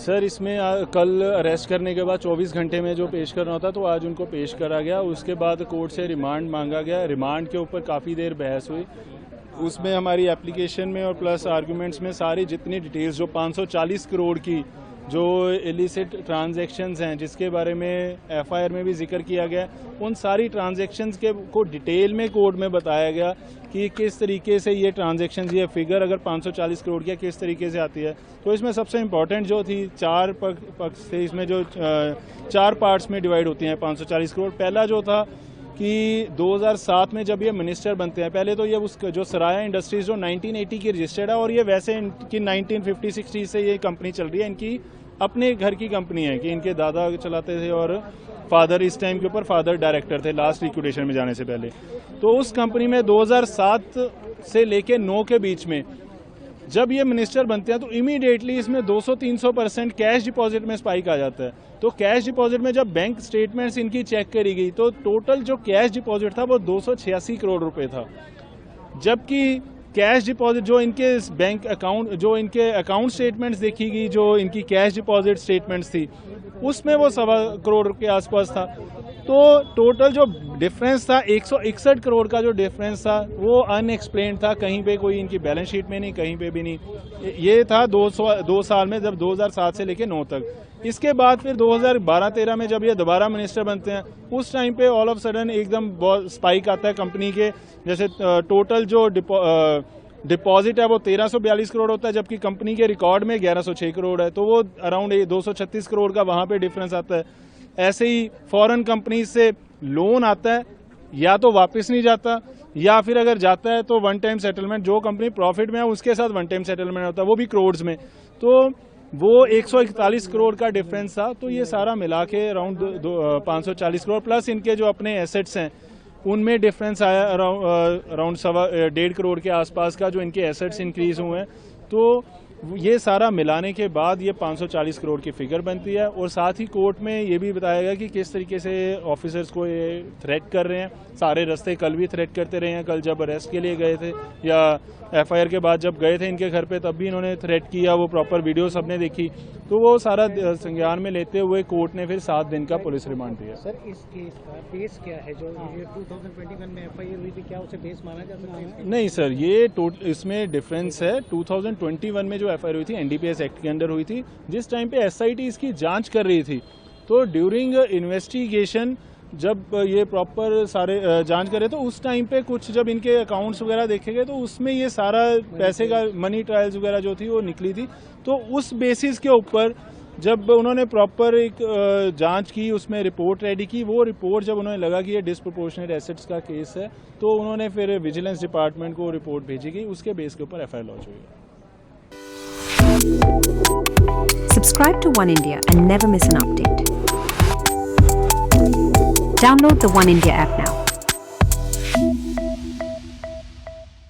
Sir इसमें कल arrest करने के बाद 24 घंटे में जो पेश करना होता तो आज उनको पेश करा गया। उसके बाद कोर्ट से रिमांड मांगा गया। रिमांड के ऊपर काफ़ी देर बहस हुई। उसमें हमारी एप्लीकेशन में और प्लस आर्गूमेंट्स में सारी जितनी डिटेल्स जो 540 करोड़ की जो इलिसिट ट्रांजैक्शंस हैं जिसके बारे में एफआईआर में भी जिक्र किया गया, उन सारी ट्रांजैक्शंस के को डिटेल में कोर्ट में बताया गया कि किस तरीके से ये ट्रांजैक्शंस, ये फिगर अगर 540 करोड़ की किस तरीके से आती है। तो इसमें सबसे इम्पॉर्टेंट जो थी 4 पक्ष थे, इसमें जो 4 पार्ट्स में डिवाइड होती हैं 540 करोड़। पहला जो था कि 2007 में जब ये मिनिस्टर बनते हैं, पहले तो ये उसका जो सराया इंडस्ट्रीज जो 1980 की रजिस्टर्ड है और ये वैसे इनकी 1950-60 से ये कंपनी चल रही है, इनकी अपने घर की कंपनी है कि इनके दादा चलाते थे और फादर इस टाइम के ऊपर फादर डायरेक्टर थे लास्ट लिक्विडेशन में जाने से पहले। तो उस कंपनी में 2007 से लेके 9 के बीच में जब ये मिनिस्टर बनते हैं तो इमीडिएटली इसमें 200-300% कैश डिपॉजिट में स्पाइक आ जाता है। तो कैश डिपॉजिट में जब बैंक स्टेटमेंट्स इनकी चेक करी गई तो टोटल जो कैश डिपॉजिट था वो 286 करोड़ रुपए था, जबकि कैश डिपॉजिट जो इनके बैंक अकाउंट, जो इनके अकाउंट स्टेटमेंट्स देखी गई, जो इनकी कैश डिपॉजिट स्टेटमेंट्स थी, उसमें वो 1.25 करोड़ के आसपास था। तो टोटल जो डिफरेंस था 161 करोड़ का जो डिफरेंस था वो अनएक्सप्लेन्ड था, कहीं पे कोई इनकी बैलेंस शीट में नहीं, कहीं पे भी नहीं। ये था 2 साल में, जब 2007 से लेके 9 तक। इसके बाद फिर 2012-13 में जब ये दोबारा मिनिस्टर बनते हैं, उस टाइम पे ऑल ऑफ सडन एकदम स्पाइक आता है कंपनी के। जैसे टोटल जो डिपॉजिट है वो 1342 करोड़ होता है, जबकि कंपनी के रिकॉर्ड में 1106 करोड़ है। तो वो अराउंड 236 करोड़ का वहाँ पे डिफरेंस आता है। ऐसे ही फॉरेन कंपनी से लोन आता है, या तो वापस नहीं जाता, या फिर अगर जाता है तो वन टाइम सेटलमेंट, जो कंपनी प्रॉफिट में है उसके साथ वन टाइम सेटलमेंट होता है, वो भी करोड़ में। तो वो 141 करोड़ का डिफरेंस था। तो ये सारा मिला के अराउंड 540 करोड़ प्लस इनके जो अपने एसेट्स हैं उनमें डिफरेंस आया अराउंड 1.5 करोड़ के आसपास का, जो इनके एसेट्स इंक्रीज हुए हैं। तो ये सारा मिलाने के बाद ये 540 करोड़ की फिगर बनती है। और साथ ही कोर्ट में ये भी बताया गया कि किस तरीके से ऑफिसर्स को ये थ्रेट कर रहे हैं। सारे रास्ते कल भी थ्रेट करते रहे हैं। कल जब अरेस्ट के लिए गए थे या एफआईआर के बाद जब गए थे इनके घर पे, तब भी इन्होंने थ्रेट किया। वो प्रॉपर वीडियो सबने देखी। तो वो सारा संज्ञान में लेते हुए कोर्ट ने फिर 7 दिन का पुलिस रिमांड दिया। सर इस केस का बेस क्या है? जो 2021 में एफआईआर हुई थी, क्या उसे बेस माना जा सकता है? नहीं सर, ये इसमें डिफरेंस है। 2021 में जो एफआईआर हुई थी एनडीपीएस एक्ट के अंडर हुई थी, जिस टाइम पे एसआईटी इसकी जांच कर रही थी। तो ड्यूरिंग इन्वेस्टिगेशन जब ये प्रॉपर सारे जांच करे तो उस टाइम पे कुछ जब इनके अकाउंट्स वगैरह देखे गए तो उसमें ये सारा पैसे का मनी ट्रायल्स वगैरह जो थी वो निकली थी। तो उस बेसिस के ऊपर जब उन्होंने प्रॉपर एक जांच की, उसमें रिपोर्ट रेडी की, वो रिपोर्ट जब उन्होंने लगा कि ये डिस्प्रोपोर्शनेट एसेट्स का केस है, तो उन्होंने फिर विजिलेंस डिपार्टमेंट को रिपोर्ट भेजी गई। उसके बेस के ऊपर एफआईआर लॉन्च हुई है। Subscribe to One India and never miss an update. Download the One India app now.